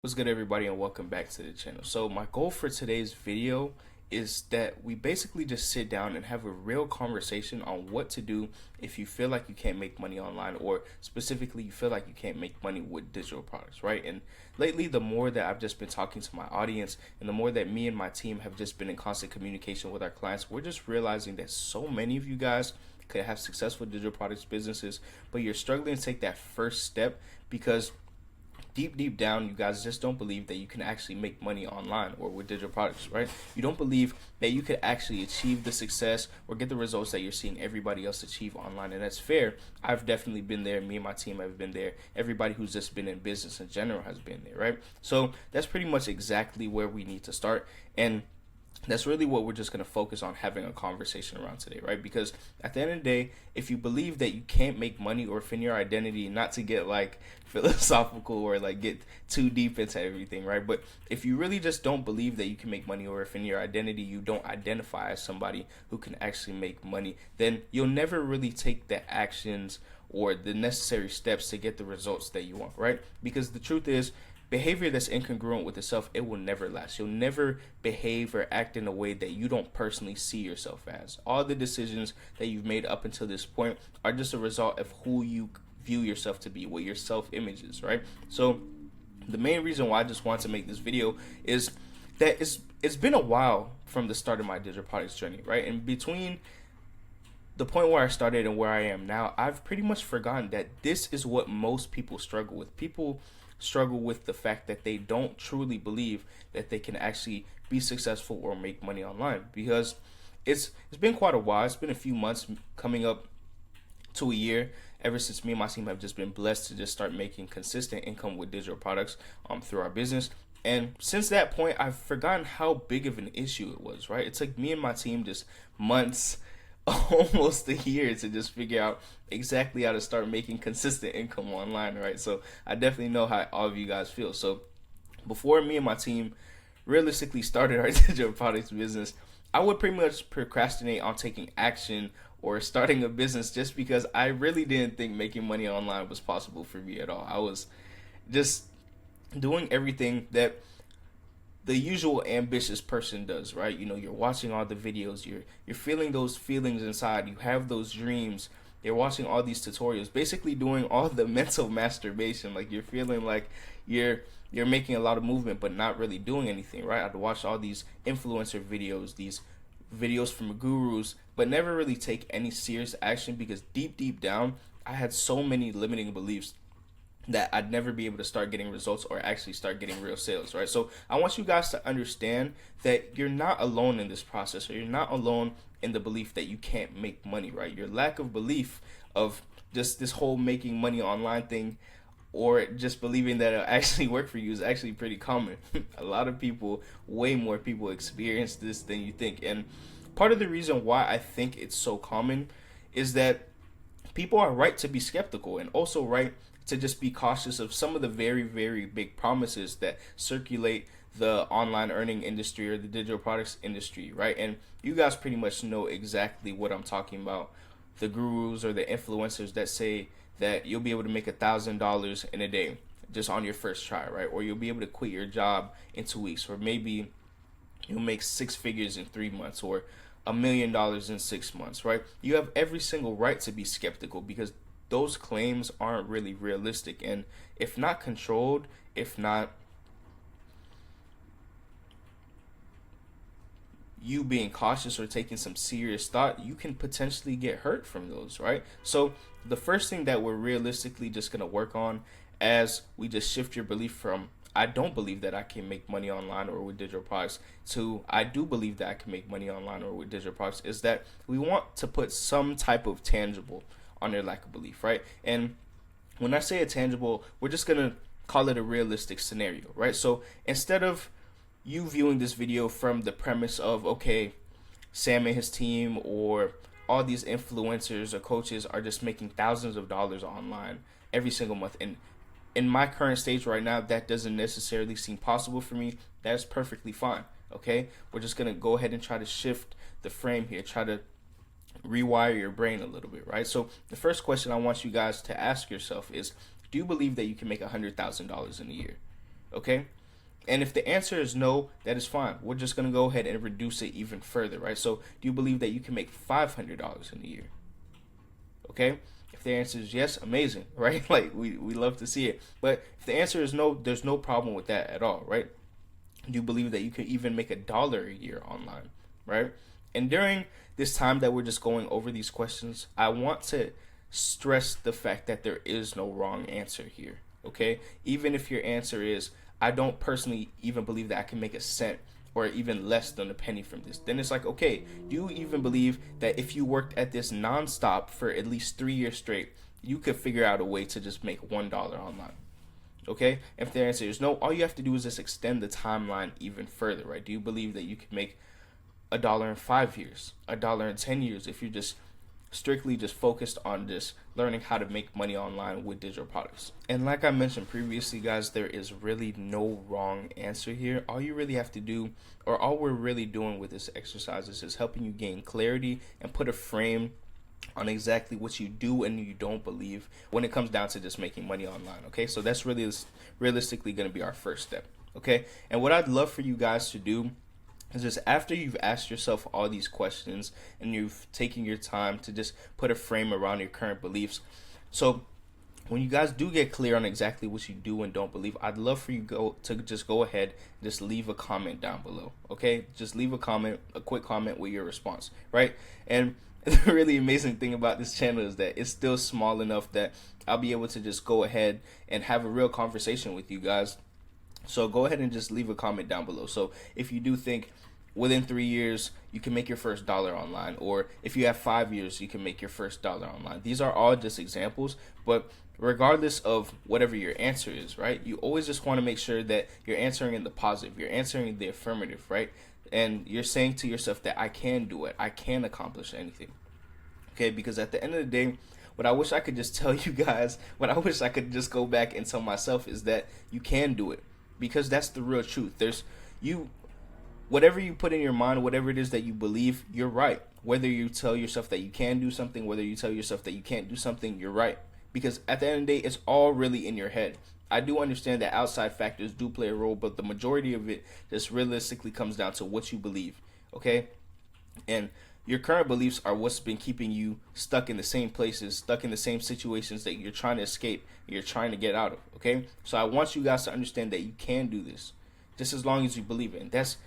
What's good, everybody, and welcome back to the channel. So my goal for today's video is that we basically just sit down and have a real conversation on what to do if you feel like you can't make money online, or specifically you feel like you can't make money with digital products, right? And lately, the more that I've just been talking to my audience and the more that me and my team have just been in constant communication with our clients, we're just realizing that so many of you guys could have successful digital products businesses, but you're struggling to take that first step because deep down you guys just don't believe that you can actually make money online or with digital products, right? You don't believe that you could actually achieve the success or get the results that you're seeing everybody else achieve online. And that's fair. I've definitely been there. Me and my team have been there. Everybody who's just been in business in general has been there, right? So that's pretty much exactly where we need to start. And that's really what we're just going to focus on having a conversation around today, right? Because at the end of the day, if you believe that you can't make money, or if in your identity, not to get like philosophical or like get too deep into everything, right? But if you really just don't believe that you can make money, or if in your identity you don't identify as somebody who can actually make money, then you'll never really take the actions or the necessary steps to get the results that you want, right? Because the truth is, behavior that's incongruent with itself, it will never last. You'll never behave or act in a way that you don't personally see yourself as. All the decisions that you've made up until this point are just a result of who you view yourself to be, what your self-image is, right? So the main reason why I just want to make this video is that it's been a while from the start of my digital products journey, right? And between the point where I started and where I am now, I've pretty much forgotten that this is what most people struggle with. People struggle with the fact that they don't truly believe that they can actually be successful or make money online, because it's been quite a while. It's been a few months, coming up to a year, ever since me and my team have just been blessed to just start making consistent income with digital products through our business. And since that point, I've forgotten how big of an issue it was, right? It took me and my team just months, almost a year, to just figure out exactly how to start making consistent income online, right? So I definitely know how all of you guys feel. So before me and my team realistically started our digital products business, I would pretty much procrastinate on taking action or starting a business just because I really didn't think making money online was possible for me at all. I was just doing everything that the usual ambitious person does, right? You know, you're watching all the videos, you're feeling those feelings inside, you have those dreams, you're watching all these tutorials, basically doing all the mental masturbation. Like, you're feeling like you're making a lot of movement but not really doing anything, right? I'd watch all these influencer videos, these videos from gurus, but never really take any serious action because deep down I had so many limiting beliefs that I'd never be able to start getting results or actually start getting real sales, right? So I want you guys to understand that you're not alone in this process, or you're not alone in the belief that you can't make money, right? Your lack of belief of just this whole making money online thing, or just believing that it'll actually work for you, is actually pretty common. A lot of people, way more people, experience this than you think. And part of the reason why I think it's so common is that people are right to be skeptical, and also right to just be cautious of some of the very big promises that circulate the online earning industry or the digital products industry, right? And you guys pretty much know exactly what I'm talking about. The gurus or the influencers that say that you'll be able to make $1,000 in a day just on your first try, right? Or you'll be able to quit your job in 2 weeks, or maybe you'll make six figures in 3 months, or $1 million in 6 months, right? You have every single right to be skeptical because those claims aren't really realistic. And if not controlled, if not you being cautious or taking some serious thought, you can potentially get hurt from those, right? So the first thing that we're realistically just going to work on, as we just shift your belief from I don't believe that I can make money online or with digital products to I do believe that I can make money online or with digital products, is that we want to put some type of tangible on their lack of belief, right? And when I say a tangible, we're just going to call it a realistic scenario, right? So instead of you viewing this video from the premise of, okay, Sam and his team or all these influencers or coaches are just making thousands of dollars online every single month, and in my current stage right now, that doesn't necessarily seem possible for me. That's perfectly fine. Okay, we're just gonna go ahead and try to shift the frame here, try to rewire your brain a little bit, right? So the first question I want you guys to ask yourself is, do you believe that you can make $100,000 in a year? Okay? And if the answer is no, that is fine. We're just going to go ahead and reduce it even further, right? So, do you believe that you can make $500 in a year? Okay? If the answer is yes, amazing, right? Like, we love to see it. But if the answer is no, there's no problem with that at all, right? Do you believe that you can even make $1 a year online, right? And during this time that we're just going over these questions, I want to stress the fact that there is no wrong answer here, okay? Even if your answer is, I don't personally even believe that I can make a cent or even less than a penny from this, then it's like, okay, do you even believe that if you worked at this nonstop for at least 3 years straight, you could figure out a way to just make $1 online? Okay, if the answer is no, all you have to do is just extend the timeline even further, right? Do you believe that you can make $1 in 5 years, $1 in 10 years, if you're just strictly just focused on just learning how to make money online with digital products? And like I mentioned previously, guys, there is really no wrong answer here. All you really have to do, or all we're really doing with this exercise, is just helping you gain clarity and put a frame on exactly what you do and you don't believe when it comes down to just making money online. Okay, so that's really realistically going to be our first step. Okay, and what I'd love for you guys to do is just, after you've asked yourself all these questions and you've taken your time to just put a frame around your current beliefs, so when you guys do get clear on exactly what you do and don't believe, I'd love for you to just go ahead and just leave a comment down below. Okay, just leave a comment, a quick comment with your response, right? And the really amazing thing about this channel is that it's still small enough that I'll be able to just go ahead and have a real conversation with you guys. So go ahead and just leave a comment down below. So if you do think within 3 years you can make your first dollar online, or if you have 5 years you can make your first dollar online, these are all just examples. But regardless of whatever your answer is, right, you always just want to make sure that you're answering in the positive, you're answering in the affirmative, right? And you're saying to yourself that I can do it, I can accomplish anything. Okay, because at the end of the day, what I wish I could just tell you guys, what I wish I could just go back and tell myself, is that you can do it, because that's the real truth. Whatever you put in your mind, whatever it is that you believe, you're right. Whether you tell yourself that you can do something, whether you tell yourself that you can't do something, you're right. Because at the end of the day, it's all really in your head. I do understand that outside factors do play a role, but the majority of it just realistically comes down to what you believe, okay? And your current beliefs are what's been keeping you stuck in the same places, stuck in the same situations that you're trying to escape, you're trying to get out of, okay? So I want you guys to understand that you can do this, just as long as you believe it. And that's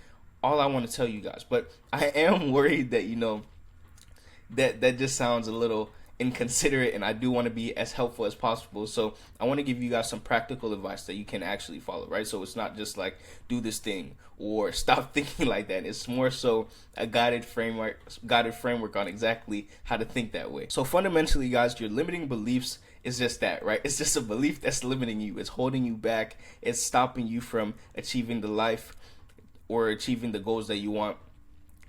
all I want to tell you guys. But I am worried that, that just sounds a little inconsiderate, and I do want to be as helpful as possible. So I want to give you guys some practical advice that you can actually follow, right? So it's not just like do this thing or stop thinking like that. It's more so a guided framework on exactly how to think that way. So fundamentally, guys, your limiting beliefs is just that, right? It's just a belief that's limiting you. It's holding you back. It's stopping you from achieving the life or achieving the goals that you want.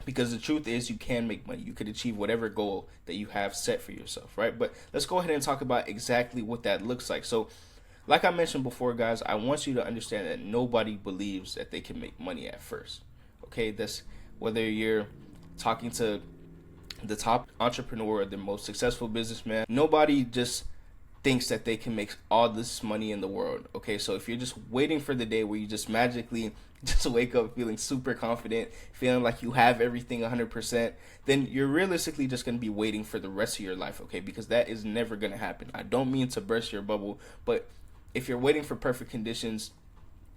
Because the truth is, you can make money. You could achieve whatever goal that you have set for yourself, right? But let's go ahead and talk about exactly what that looks like. So, like I mentioned before, guys, I want you to understand that nobody believes that they can make money at first, okay? That's whether you're talking to the top entrepreneur or the most successful businessman. Nobody just thinks that they can make all this money in the world, okay? So if you're just waiting for the day where you just magically just wake up feeling super confident, feeling like you have everything 100%, then you're realistically just going to be waiting for the rest of your life, okay? Because that is never going to happen. I don't mean to burst your bubble, but if you're waiting for perfect conditions,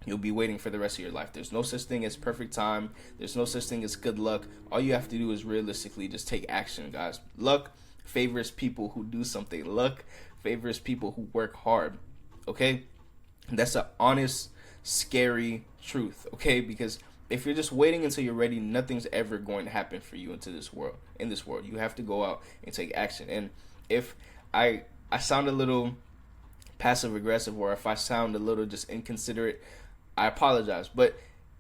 you'll be waiting for the rest of your life. There's no such thing as perfect time. There's no such thing as good luck. All you have to do is realistically just take action, guys. Luck favors people who do something. Luck favors people who work hard, okay? And that's an honest, scary truth, okay? Because if you're just waiting until you're ready, nothing's ever going to happen for you in this world. You have to go out and take action. And if I sound a little passive aggressive, or if I sound a little just inconsiderate, I apologize. But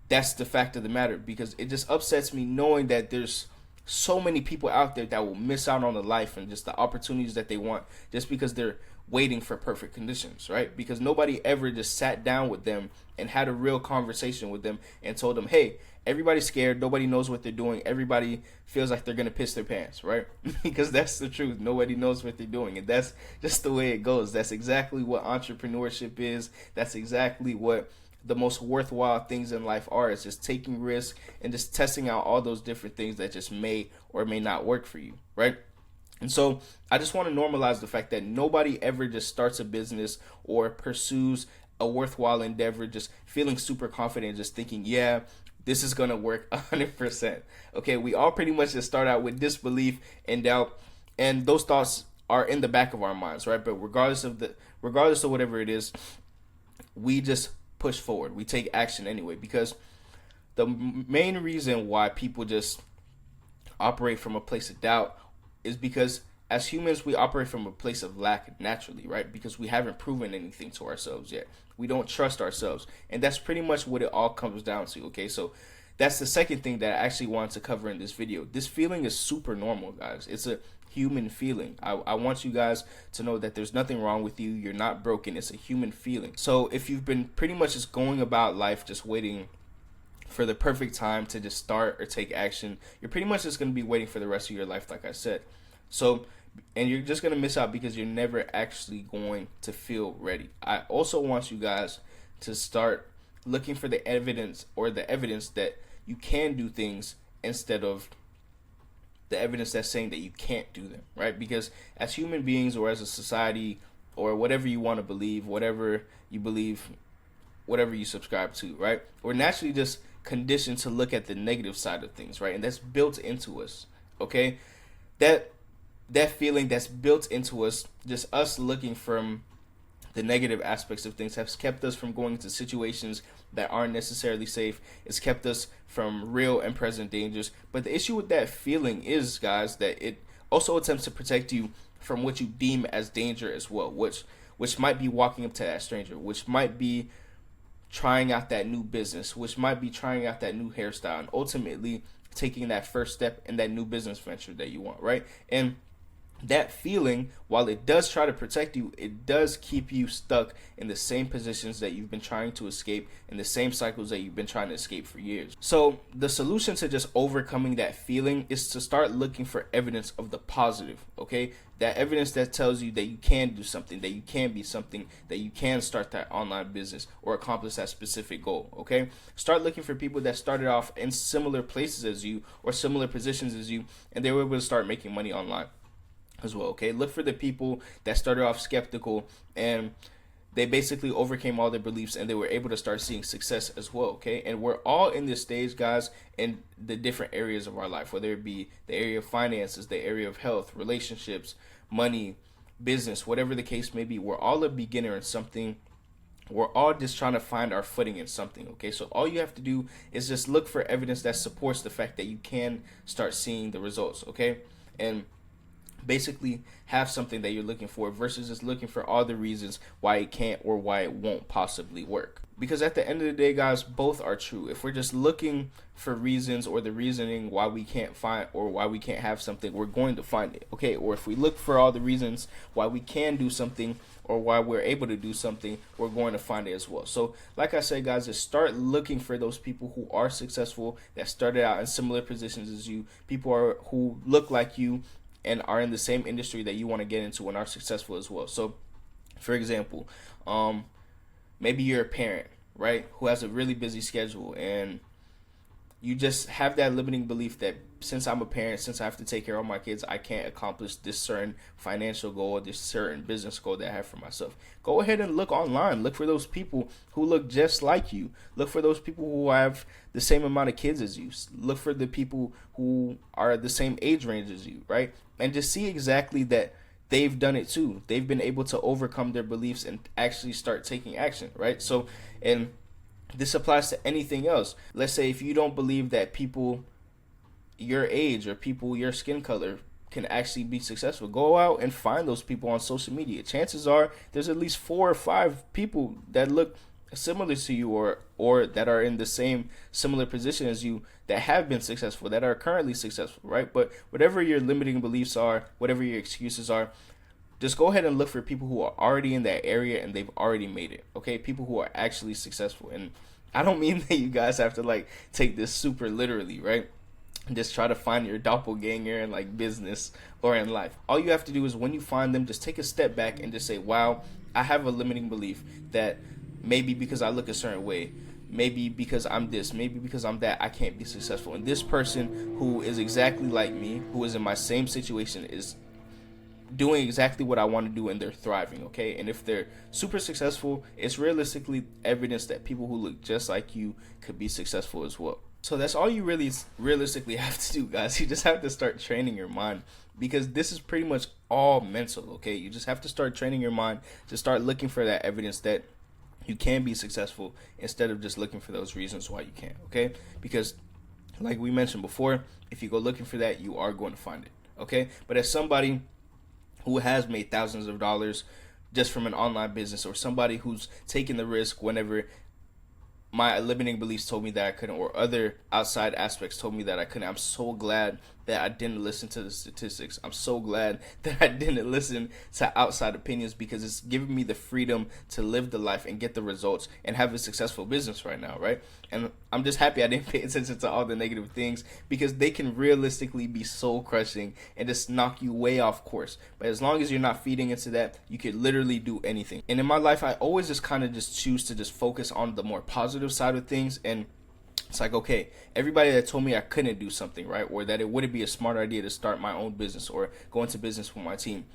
that's the fact of the matter, because it just upsets me knowing that there's so many people out there that will miss out on the life and just the opportunities that they want just because they're waiting for perfect conditions, right? Because nobody ever just sat down with them and had a real conversation with them and told them, hey, everybody's scared, nobody knows what they're doing, everybody feels like they're gonna piss their pants, right? Because that's the truth. Nobody knows what they're doing, and that's just the way it goes. That's exactly what entrepreneurship is. That's exactly what the most worthwhile things in life are. It's just taking risks and just testing out all those different things that just may or may not work for you, right? And so I just want to normalize the fact that nobody ever just starts a business or pursues a worthwhile endeavor just feeling super confident, just thinking, yeah, this is going to work 100%. Okay, we all pretty much just start out with disbelief and doubt, and those thoughts are in the back of our minds, right? But regardless of whatever it is, we just push forward. We take action anyway, because the main reason why people just operate from a place of doubt is because as humans, we operate from a place of lack naturally, right? Because we haven't proven anything to ourselves yet. We don't trust ourselves. And that's pretty much what it all comes down to, okay? So that's the second thing that I actually wanted to cover in this video. This feeling is super normal, guys. It's a human feeling. I want you guys to know that there's nothing wrong with you. You're not broken. It's a human feeling. So if you've been pretty much just going about life just waiting for the perfect time to just start or take action, you're pretty much just going to be waiting for the rest of your life, like I said. So, and you're just going to miss out because you're never actually going to feel ready. I also want you guys to start looking for the evidence that you can do things instead of the evidence that's saying that you can't do them, right? Because as human beings or as a society or whatever you want to believe, whatever you believe, whatever you subscribe to, right? We're naturally just conditioned to look at the negative side of things, right? And that's built into us, okay? That feeling that's built into us, just us looking from the negative aspects of things, has kept us from going into situations that aren't necessarily safe. It's kept us from real and present dangers. But the issue with that feeling is, guys, that it also attempts to protect you from what you deem as danger as well, which might be walking up to that stranger, which might be trying out that new business, which might be trying out that new hairstyle, and ultimately taking that first step in that new business venture that you want, right? And that feeling, while it does try to protect you, it does keep you stuck in the same positions that you've been trying to escape, in the same cycles that you've been trying to escape for years. So the solution to just overcoming that feeling is to start looking for evidence of the positive, okay? That evidence that tells you that you can do something, that you can be something, that you can start that online business or accomplish that specific goal, okay? Start looking for people that started off in similar places as you or similar positions as you, and they were able to start making money online as well, okay? Look for the people that started off skeptical and they basically overcame all their beliefs and they were able to start seeing success as well, okay? And we're all in this stage, guys, in the different areas of our life, whether it be the area of finances, the area of health, relationships, money, business, whatever the case may be. We're all a beginner in something. We're all just trying to find our footing in something, okay? So all you have to do is just look for evidence that supports the fact that you can start seeing the results, okay? And basically have something that you're looking for versus just looking for all the reasons why it can't or why it won't possibly work. Because at the end of the day, guys, both are true. If we're just looking for reasons or the reasoning why we can't find or why we can't have something, we're going to find it, okay? Or if we look for all the reasons why we can do something or why we're able to do something, we're going to find it as well. So like I said, guys, just start looking for those people who are successful, that started out in similar positions as you, people who look like you and are in the same industry that you want to get into and are successful as well. So for example, maybe you're a parent, right, who has a really busy schedule, and you just have that limiting belief that since I'm a parent, since I have to take care of my kids, I can't accomplish this certain financial goal, this certain business goal that I have for myself. Go ahead and look online. Look for those people who look just like you. Look for those people who have the same amount of kids as you. Look for the people who are the same age range as you, right? And just see exactly that they've done it too. They've been able to overcome their beliefs and actually start taking action, right? So, and this applies to anything else. Let's say if you don't believe that people your age or people your skin color can actually be successful, go out and find those people on social media. Chances are there's at least 4 or 5 people that look similar to you or that are in the same similar position as you that have been successful, that are currently successful, right? But whatever your limiting beliefs are, whatever your excuses are, just go ahead and look for people who are already in that area and they've already made it, okay? People who are actually successful. And I don't mean that you guys have to like take this super literally, right? Just try to find your doppelganger in like business or in life. All you have to do is when you find them, just take a step back and just say, wow, I have a limiting belief that maybe because I look a certain way, maybe because I'm this, maybe because I'm that, I can't be successful. And this person who is exactly like me, who is in my same situation, is doing exactly what I want to do and they're thriving, okay? And if they're super successful, it's realistically evidence that people who look just like you could be successful as well. So that's all you really realistically have to do, guys. You just have to start training your mind, because this is pretty much all mental, okay? You just have to start training your mind to start looking for that evidence that you can be successful instead of just looking for those reasons why you can't, okay? Because like we mentioned before, if you go looking for that, you are going to find it, okay? But as somebody who has made thousands of dollars just from an online business, or somebody who's taken the risk whenever my limiting beliefs told me that I couldn't, or other outside aspects told me that I couldn't, I'm so glad that I didn't listen to the statistics. I'm so glad that I didn't listen to outside opinions, because it's giving me the freedom to live the life and get the results and have a successful business right now, right? And I'm just happy I didn't pay attention to all the negative things, because they can realistically be soul crushing and just knock you way off course. But as long as you're not feeding into that, you could literally do anything. And in my life, I always just kind of just choose to just focus on the more positive side of things. And it's like, okay, everybody that told me I couldn't do something, right, or that it wouldn't be a smart idea to start my own business or go into business with my team,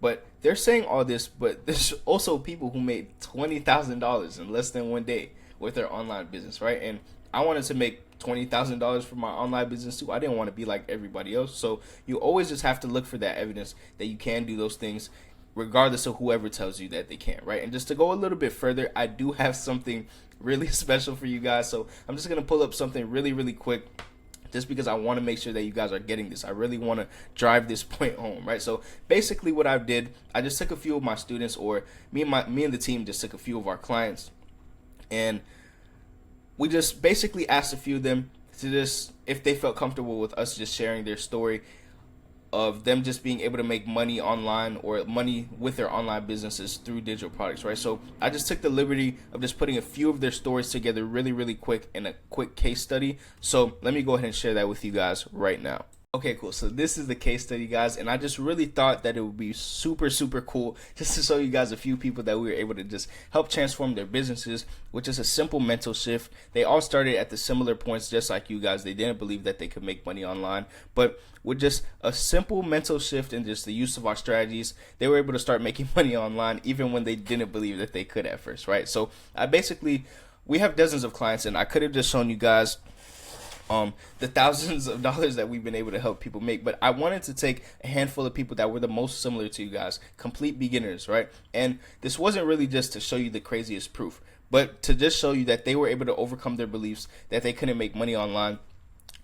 but they're saying all this, but there's also people who made $20,000 in less than one day with their online business, right? And I wanted to make $20,000 for my online business too. I didn't want to be like everybody else. So you always just have to look for that evidence that you can do those things, regardless of whoever tells you that they can't, right? And just to go a little bit further, I do have something really special for you guys. So I'm just going to pull up something really, really quick, just because I want to make sure that you guys are getting this. I really want to drive this point home, right? So basically what I did, I just took a few of my students, or me and the team just took a few of our clients, and we just basically asked a few of them to just, if they felt comfortable with us just sharing their story of them just being able to make money online, or money with their online businesses through digital products, right? So I just took the liberty of just putting a few of their stories together really, really quick in a quick case study. So let me go ahead and share that with you guys right now. Okay, cool. So this is the case study, guys, and I just really thought that it would be super, super cool just to show you guys a few people that we were able to just help transform their businesses, which is a simple mental shift. They all started at the similar points, just like you guys. They didn't believe that they could make money online, but with just a simple mental shift and just the use of our strategies, they were able to start making money online, even when they didn't believe that they could at first, right? So we have dozens of clients, and I could have just shown you guys the thousands of dollars that we've been able to help people make, but I wanted to take a handful of people that were the most similar to you guys, complete beginners, right? And this wasn't really just to show you the craziest proof, but to just show you that they were able to overcome their beliefs that they couldn't make money online,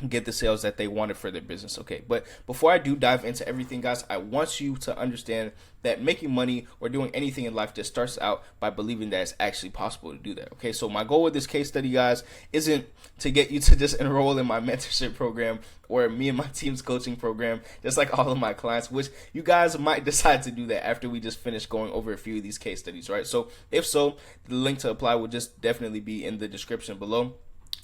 get the sales that they wanted for their business. Okay, but before I do dive into everything, guys, I want you to understand that making money or doing anything in life just starts out by believing that it's actually possible to do that. Okay, so my goal with this case study, guys, isn't to get you to just enroll in my mentorship program or me and my team's coaching program, just like all of my clients, which you guys might decide to do that after we just finish going over a few of these case studies, right? So if so, the link to apply will just definitely be in the description below.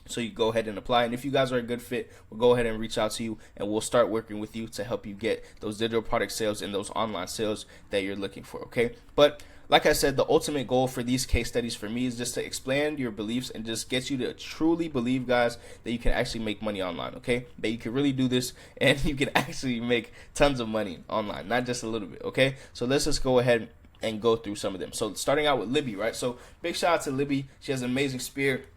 So you go ahead and apply, and if you guys are a good fit, we'll go ahead and reach out to you, and we'll start working with you to help you get those digital product sales and those online sales that you're looking for, okay? But like I said, the ultimate goal for these case studies for me is just to expand your beliefs and just get you to truly believe, guys, that you can actually make money online, okay? That you can really do this, and you can actually make tons of money online, not just a little bit, okay? So let's just go ahead and go through some of them. So starting out with Libby, right? So big shout out to Libby. She has an amazing spirit.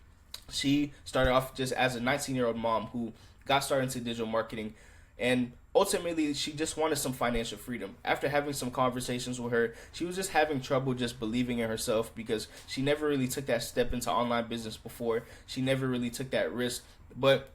She started off just as a 19-year-old mom who got started into digital marketing, and ultimately she just wanted some financial freedom. After having some conversations with her, she was just having trouble just believing in herself, because she never really took that step into online business before. She never really took that risk. But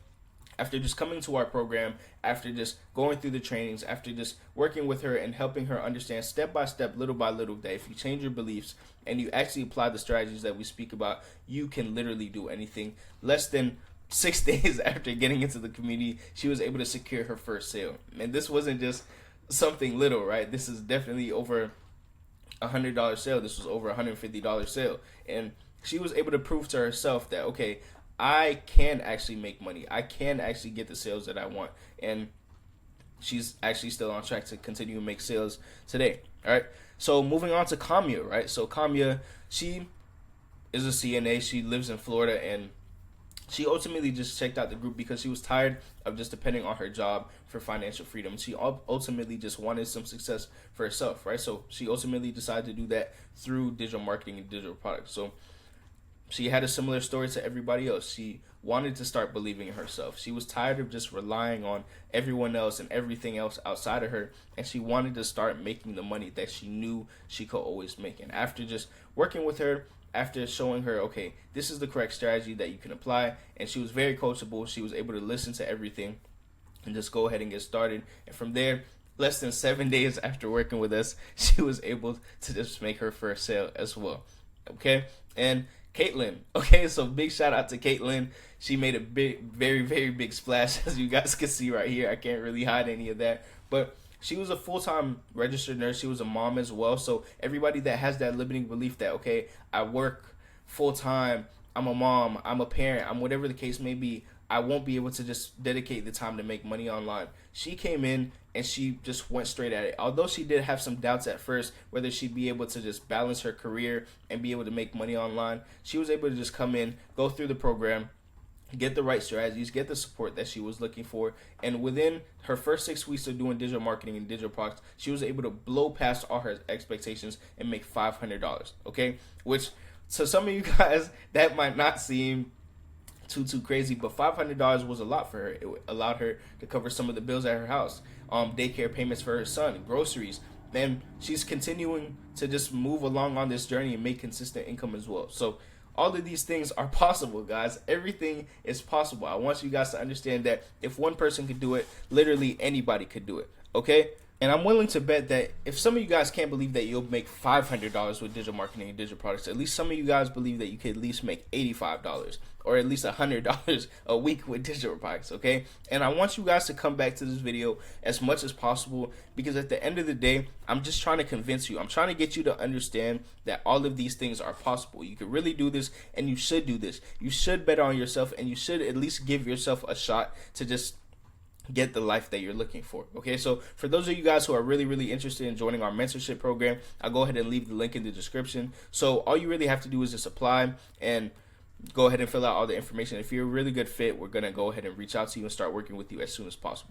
after just coming to our program, after just going through the trainings, after just working with her and helping her understand step by step, little by little, that if you change your beliefs and you actually apply the strategies that we speak about, you can literally do anything. Less than 6 days after getting into the community, she was able to secure her first sale. And this wasn't just something little, right? This is definitely over $100 sale. This was over $150 sale. And she was able to prove to herself that, okay, I can actually make money. I can actually get the sales that I want. And she's actually still on track to continue to make sales today. All right. So moving on to Kamya, right? So Kamya, she is a CNA. She lives in Florida, and she ultimately just checked out the group because she was tired of just depending on her job for financial freedom. She ultimately just wanted some success for herself, right? So she ultimately decided to do that through digital marketing and digital products. So she had a similar story to everybody else. She wanted to start believing in herself. She was tired of just relying on everyone else and everything else outside of her, and she wanted to start making the money that she knew she could always make. And after just working with her, after showing her, okay, this is the correct strategy that you can apply, and she was very coachable, she was able to listen to everything and just go ahead and get started. And from there, less than 7 days after working with us, she was able to just make her first sale as well. Okay, and Caitlin. Okay, so big shout out to Caitlin. She made a big, very, very big splash, as you guys can see right here. I can't really hide any of that, but she was a full-time registered nurse. She was a mom as well. So everybody that has that limiting belief that, okay, I work full-time, I'm a mom, I'm a parent, I'm whatever the case may be, I won't be able to just dedicate the time to make money online. She came in and she just went straight at it. Although she did have some doubts at first whether she'd be able to just balance her career and be able to make money online, she was able to just come in, go through the program, get the right strategies, get the support that she was looking for, and within her first 6 weeks of doing digital marketing and digital products, she was able to blow past all her expectations and make $500, okay? Which, to some of you guys, that might not seem too crazy, but $500 was a lot for her. It allowed her to cover some of the bills at her house, daycare payments for her son, groceries, and she's continuing to just move along on this journey and make consistent income as well. So all of these things are possible, guys. Everything is possible. I want you guys to understand that if one person could do it, literally anybody could do it, okay? And I'm willing to bet that if some of you guys can't believe that you'll make $500 with digital marketing and digital products, at least some of you guys believe that you could at least make $85 or at least $100 a week with digital products, okay? And I want you guys to come back to this video as much as possible, because at the end of the day, I'm just trying to convince you. I'm trying to get you to understand that all of these things are possible. You can really do this, and you should do this. You should bet on yourself, and you should at least give yourself a shot to just get the life that you're looking for. Okay, so for those of you guys who are really interested in joining our mentorship program, I'll go ahead and leave the link in the description. So all you really have to do is just apply and go ahead and fill out all the information. If you're a really good fit, we're gonna go ahead and reach out to you and start working with you as soon as possible.